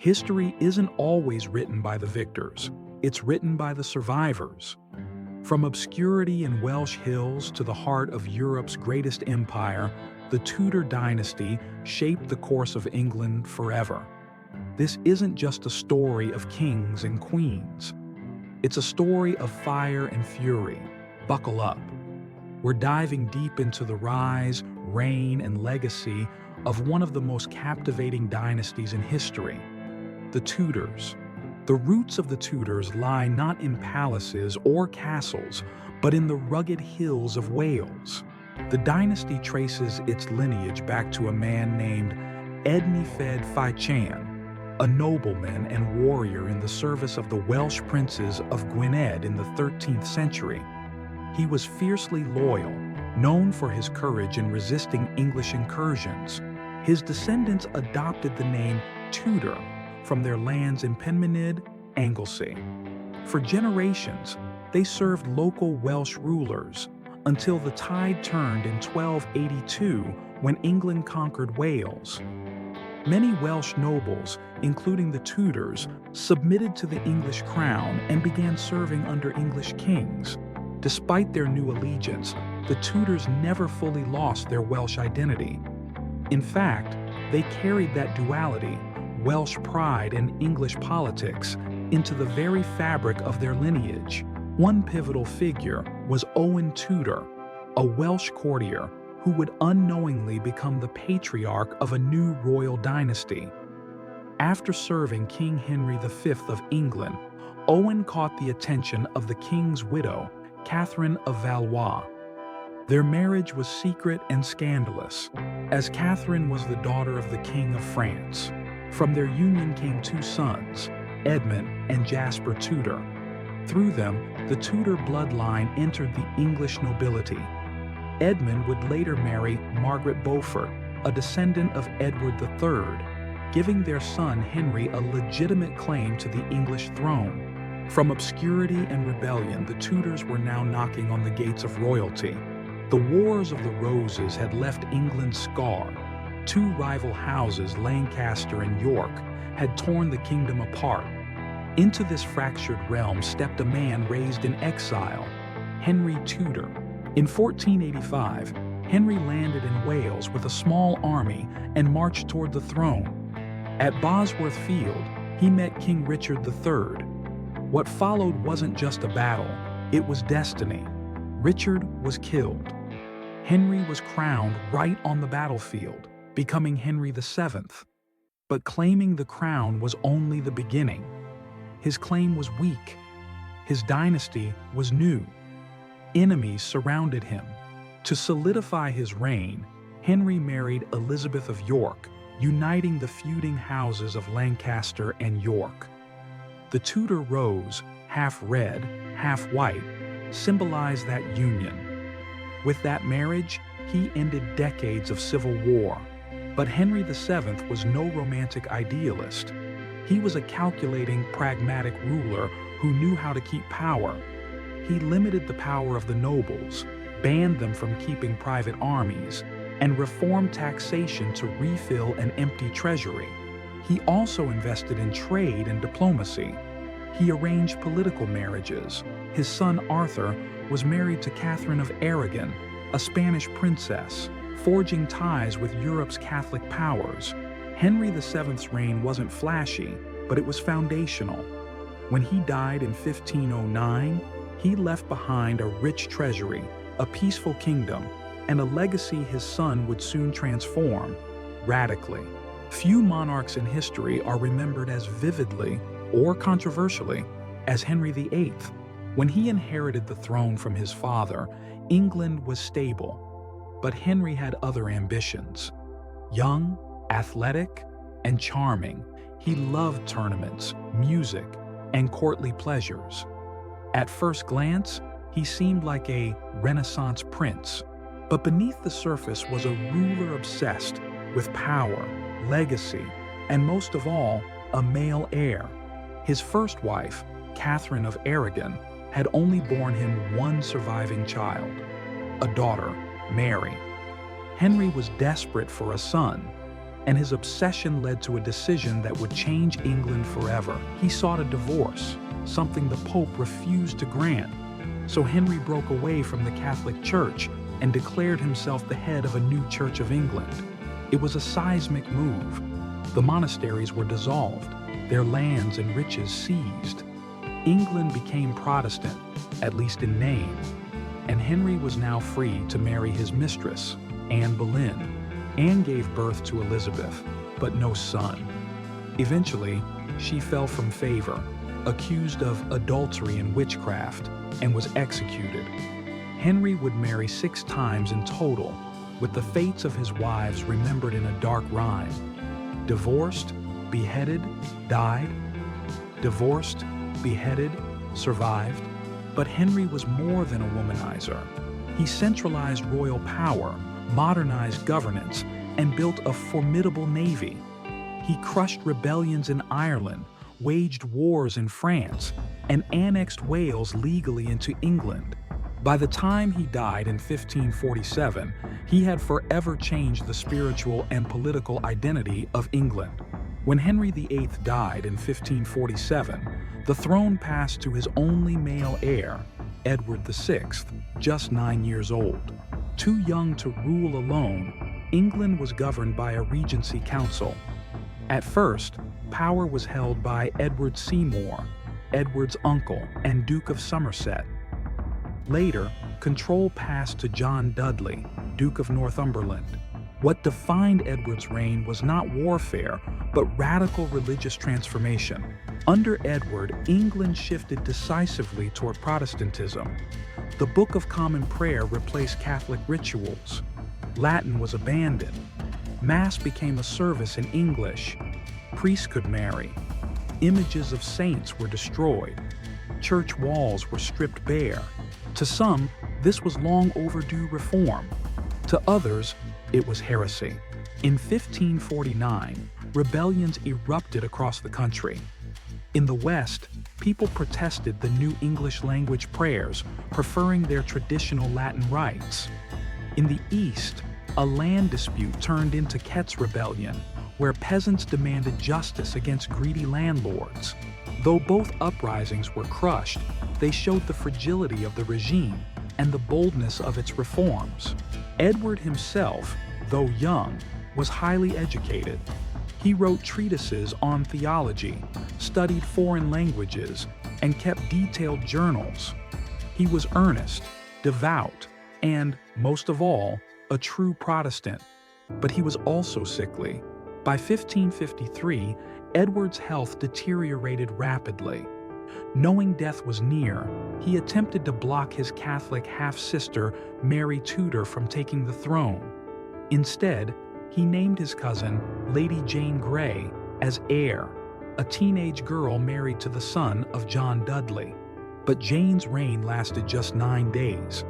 History isn't always written by the victors, it's written by the survivors. From obscurity in Welsh hills to the heart of Europe's greatest empire, the Tudor dynasty shaped the course of England forever. This isn't just a story of kings and queens. It's a story of fire and fury. Buckle up. We're diving deep into the rise, reign, and legacy of one of the most captivating dynasties in history, the Tudors. The roots of the Tudors lie not in palaces or castles, but in the rugged hills of Wales. The dynasty traces its lineage back to a man named VIII, a nobleman and warrior in the service of the Welsh princes of Gwynedd in the 13th century. He was fiercely loyal, known for his courage in resisting English incursions. His descendants adopted the name Tudor from their lands in Penmynydd, Anglesey. For generations, they served local Welsh rulers until the tide turned in 1282 when England conquered Wales. Many Welsh nobles, including the Tudors, submitted to the English crown and began serving under English kings. Despite their new allegiance, the Tudors never fully lost their Welsh identity. In fact, they carried that duality, Welsh pride and English politics, into the very fabric of their lineage. One pivotal figure was Owen Tudor, a Welsh courtier who would unknowingly become the patriarch of a new royal dynasty. After serving King Henry V of England, Owen caught the attention of the king's widow, Catherine of Valois. Their marriage was secret and scandalous, as Catherine was the daughter of the King of France. From their union came two sons, Edmund and Jasper Tudor. Through them, the Tudor bloodline entered the English nobility. Edmund would later marry Margaret Beaufort, a descendant of Edward III, giving their son Henry a legitimate claim to the English throne. From obscurity and rebellion, the Tudors were now knocking on the gates of royalty. The Wars of the Roses had left England scarred. Two rival houses, Lancaster and York, had torn the kingdom apart. Into this fractured realm stepped a man raised in exile, Henry Tudor. In 1485, Henry landed in Wales with a small army and marched toward the throne. At Bosworth Field, he met King Richard III. What followed wasn't just a battle, it was destiny. Richard was killed. Henry was crowned right on the battlefield, becoming Henry VII. But claiming the crown was only the beginning. His claim was weak. His dynasty was new. Enemies surrounded him. To solidify his reign, Henry married Elizabeth of York, uniting the feuding houses of Lancaster and York. The Tudor rose, half red, half white, symbolized that union. With that marriage, he ended decades of civil war. But Henry VII was no romantic idealist. He was a calculating, pragmatic ruler who knew how to keep power. He limited the power of the nobles, banned them from keeping private armies, and reformed taxation to refill an empty treasury. He also invested in trade and diplomacy. He arranged political marriages. His son Arthur was married to Catherine of Aragon, a Spanish princess, forging ties with Europe's Catholic powers. Henry VII's reign wasn't flashy, but it was foundational. When he died in 1509, he left behind a rich treasury, a peaceful kingdom, and a legacy his son would soon transform, radically. Few monarchs in history are remembered as vividly, or controversially, as Henry VIII. When he inherited the throne from his father, England was stable, but Henry had other ambitions. Young, athletic, and charming, he loved tournaments, music, and courtly pleasures. At first glance, he seemed like a Renaissance prince, but beneath the surface was a ruler obsessed with power, legacy, and most of all, a male heir. His first wife, Catherine of Aragon, had only borne him one surviving child, a daughter, Mary. Henry was desperate for a son, and his obsession led to a decision that would change England forever. He sought a divorce, something the Pope refused to grant. So Henry broke away from the Catholic Church and declared himself the head of a new Church of England. It was a seismic move. The monasteries were dissolved, their lands and riches seized. England became Protestant, at least in name, and Henry was now free to marry his mistress, Anne Boleyn. Anne gave birth to Elizabeth, but no son. Eventually, she fell from favor, accused of adultery and witchcraft, and was executed. Henry would marry 6 times in total, with the fates of his wives remembered in a dark rhyme. Divorced, beheaded, died. Divorced, beheaded, survived. But Henry was more than a womanizer. He centralized royal power, modernized governance, and built a formidable navy. He crushed rebellions in Ireland, waged wars in France, and annexed Wales legally into England. By the time he died in 1547, he had forever changed the spiritual and political identity of England. When Henry VIII died in 1547, the throne passed to his only male heir, Edward VI, just 9 years old. Too young to rule alone, England was governed by a regency council. At first, power was held by Edward Seymour, Edward's uncle and Duke of Somerset. Later, control passed to John Dudley, Duke of Northumberland. What defined Edward's reign was not warfare, but radical religious transformation. Under Edward, England shifted decisively toward Protestantism. The Book of Common Prayer replaced Catholic rituals. Latin was abandoned. Mass became a service in English. Priests could marry. Images of saints were destroyed. Church walls were stripped bare. To some, this was long overdue reform. To others, it was heresy. In 1549, rebellions erupted across the country. In the West, people protested the new English language prayers, preferring their traditional Latin rites. In the East, a land dispute turned into Kett's Rebellion, where peasants demanded justice against greedy landlords. Though both uprisings were crushed, they showed the fragility of the regime and the boldness of its reforms. Edward himself, though young, was highly educated. He wrote treatises on theology, studied foreign languages, and kept detailed journals. He was earnest, devout, and, most of all, a true Protestant. But he was also sickly. By 1553, Edward's health deteriorated rapidly. Knowing death was near, he attempted to block his Catholic half-sister, Mary Tudor, from taking the throne. Instead, he named his cousin, Lady Jane Grey, as heir, a teenage girl married to the son of John Dudley. But Jane's reign lasted just 9 days.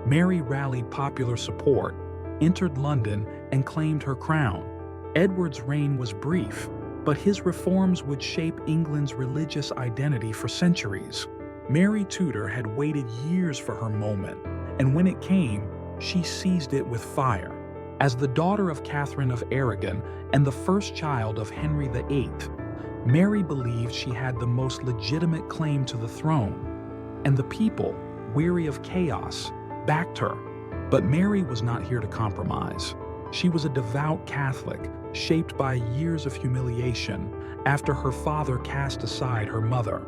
Mary rallied popular support, entered London, and claimed her crown. Edward's reign was brief, but his reforms would shape England's religious identity for centuries. Mary Tudor had waited years for her moment, and when it came, she seized it with fire. As the daughter of Catherine of Aragon and the first child of Henry VIII, Mary believed she had the most legitimate claim to the throne, and the people, weary of chaos, backed her. But Mary was not here to compromise. She was a devout Catholic, shaped by years of humiliation after her father cast aside her mother.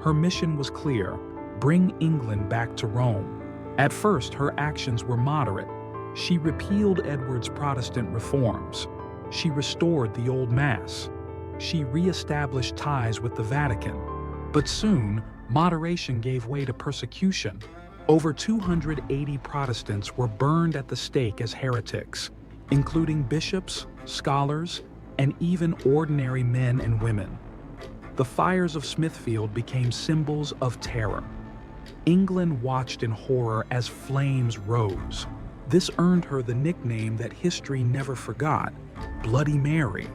Her mission was clear: bring England back to Rome. At first, her actions were moderate. She repealed Edward's Protestant reforms. She restored the Old Mass. She re-established ties with the Vatican. But soon, moderation gave way to persecution. Over 280 Protestants were burned at the stake as heretics, including bishops, scholars, and even ordinary men and women. The fires of Smithfield became symbols of terror. England watched in horror as flames rose. This earned her the nickname that history never forgot, Bloody Mary.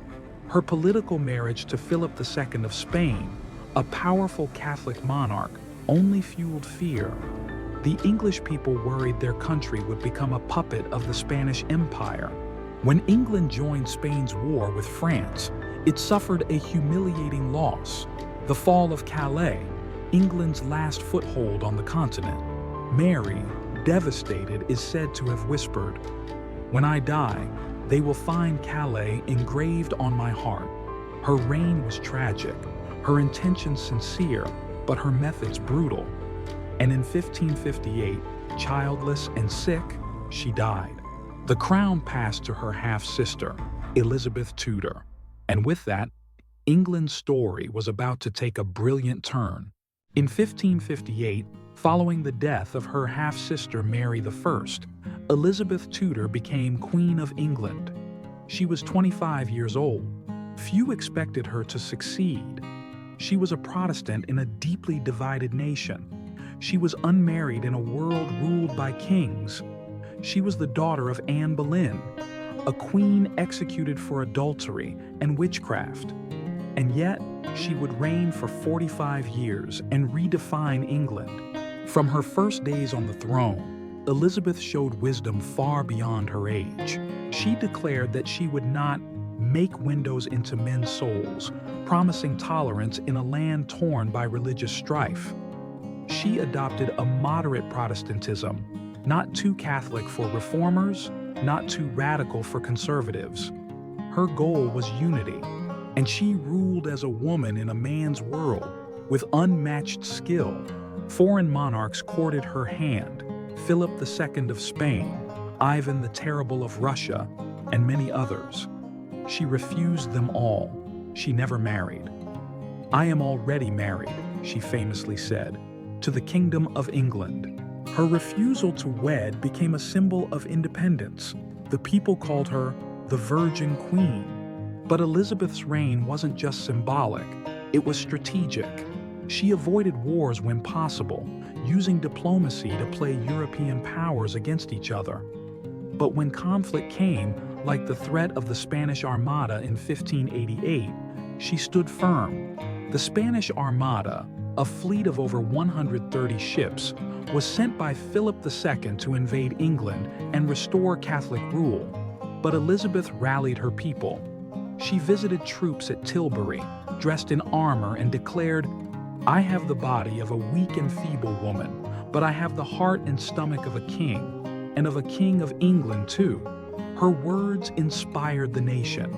Her political marriage to Philip II of Spain, a powerful Catholic monarch, only fueled fear. The English people worried their country would become a puppet of the Spanish Empire. When England joined Spain's war with France, it suffered a humiliating loss: the fall of Calais, England's last foothold on the continent. Mary, devastated, is said to have whispered, "When I die, they will find Calais engraved on my heart." Her reign was tragic, her intentions sincere, but her methods brutal. And in 1558, childless and sick, she died. The crown passed to her half-sister, Elizabeth Tudor. And with that, England's story was about to take a brilliant turn. In 1558, following the death of her half-sister Mary I, Elizabeth Tudor became Queen of England. She was 25 years old. Few expected her to succeed. She was a Protestant in a deeply divided nation. She was unmarried in a world ruled by kings. She was the daughter of Anne Boleyn, a queen executed for adultery and witchcraft. And yet, she would reign for 45 years and redefine England. From her first days on the throne, Elizabeth showed wisdom far beyond her age. She declared that she would not make windows into men's souls, promising tolerance in a land torn by religious strife. She adopted a moderate Protestantism, not too Catholic for reformers, not too radical for conservatives. Her goal was unity, and she ruled as a woman in a man's world with unmatched skill. Foreign monarchs courted her hand: Philip II of Spain, Ivan the Terrible of Russia, and many others. She refused them all. She never married. "I am already married," she famously said, "to the Kingdom of England." Her refusal to wed became a symbol of independence. The people called her the Virgin Queen. But Elizabeth's reign wasn't just symbolic, it was strategic. She avoided wars when possible, using diplomacy to play European powers against each other. But when conflict came, like the threat of the Spanish Armada in 1588, she stood firm. The Spanish Armada, a fleet of over 130 ships, was sent by Philip II to invade England and restore Catholic rule. But Elizabeth rallied her people. She visited troops at Tilbury, dressed in armor, and declared, "I have the body of a weak and feeble woman, but I have the heart and stomach of a king, and of a king of England too." Her words inspired the nation.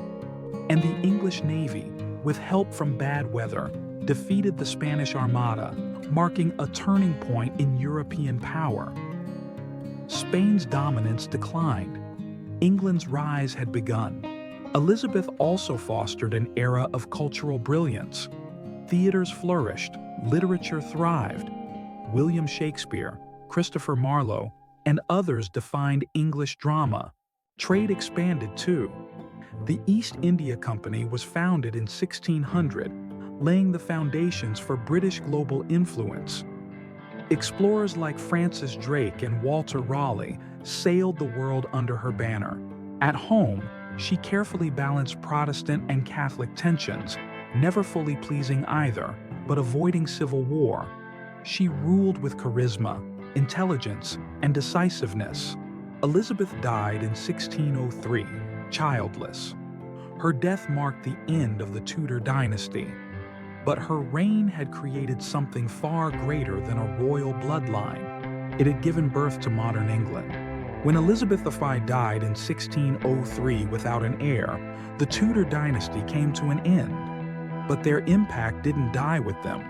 And the English Navy, with help from bad weather, defeated the Spanish Armada, marking a turning point in European power. Spain's dominance declined. England's rise had begun. Elizabeth also fostered an era of cultural brilliance. Theaters flourished, literature thrived. William Shakespeare, Christopher Marlowe, and others defined English drama. Trade expanded too. The East India Company was founded in 1600, laying the foundations for British global influence. Explorers like Francis Drake and Walter Raleigh sailed the world under her banner. At home, she carefully balanced Protestant and Catholic tensions, never fully pleasing either, but avoiding civil war. She ruled with charisma, intelligence, and decisiveness. Elizabeth died in 1603, childless. Her death marked the end of the Tudor dynasty. But her reign had created something far greater than a royal bloodline. It had given birth to modern England. When Elizabeth I died in 1603 without an heir, the Tudor dynasty came to an end. But their impact didn't die with them.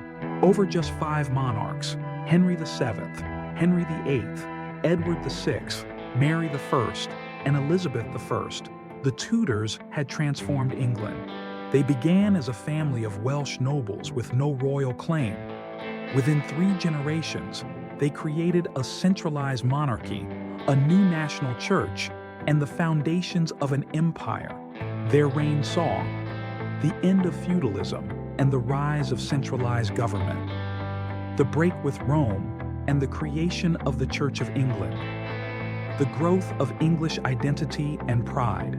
Over just 5 monarchs, Henry VII, Henry VIII, Edward VI, Mary I, and Elizabeth I, the Tudors had transformed England. They began as a family of Welsh nobles with no royal claim. Within 3 generations, they created a centralized monarchy, a new national church, and the foundations of an empire. Their reign saw the end of feudalism and the rise of centralized government, the break with Rome, and the creation of the Church of England, the growth of English identity and pride,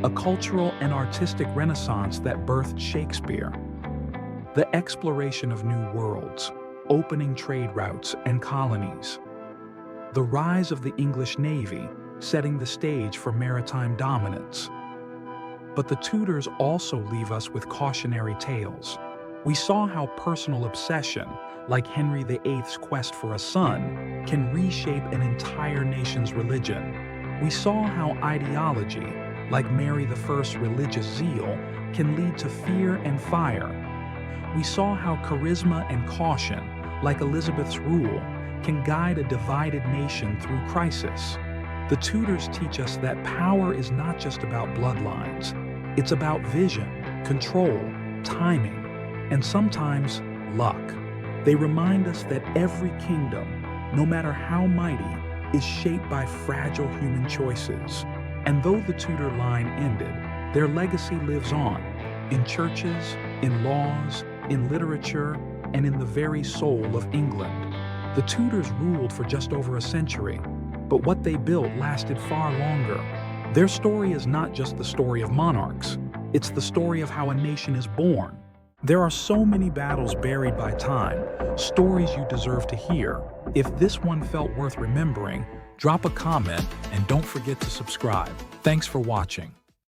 a cultural and artistic renaissance that birthed Shakespeare, the exploration of new worlds, opening trade routes and colonies, the rise of the English Navy, setting the stage for maritime dominance. But the Tudors also leave us with cautionary tales. We saw how personal obsession, like Henry VIII's quest for a son, can reshape an entire nation's religion. We saw how ideology, like Mary I's religious zeal, can lead to fear and fire. We saw how charisma and caution, like Elizabeth's rule, can guide a divided nation through crisis. The Tudors teach us that power is not just about bloodlines. It's about vision, control, timing, and sometimes luck. They remind us that every kingdom, no matter how mighty, is shaped by fragile human choices. And though the Tudor line ended, their legacy lives on, in churches, in laws, in literature, and in the very soul of England. The Tudors ruled for just over a century, but what they built lasted far longer. Their story is not just the story of monarchs, it's the story of how a nation is born. There are so many battles buried by time, stories you deserve to hear. If this one felt worth remembering, drop a comment and don't forget to subscribe. Thanks for watching.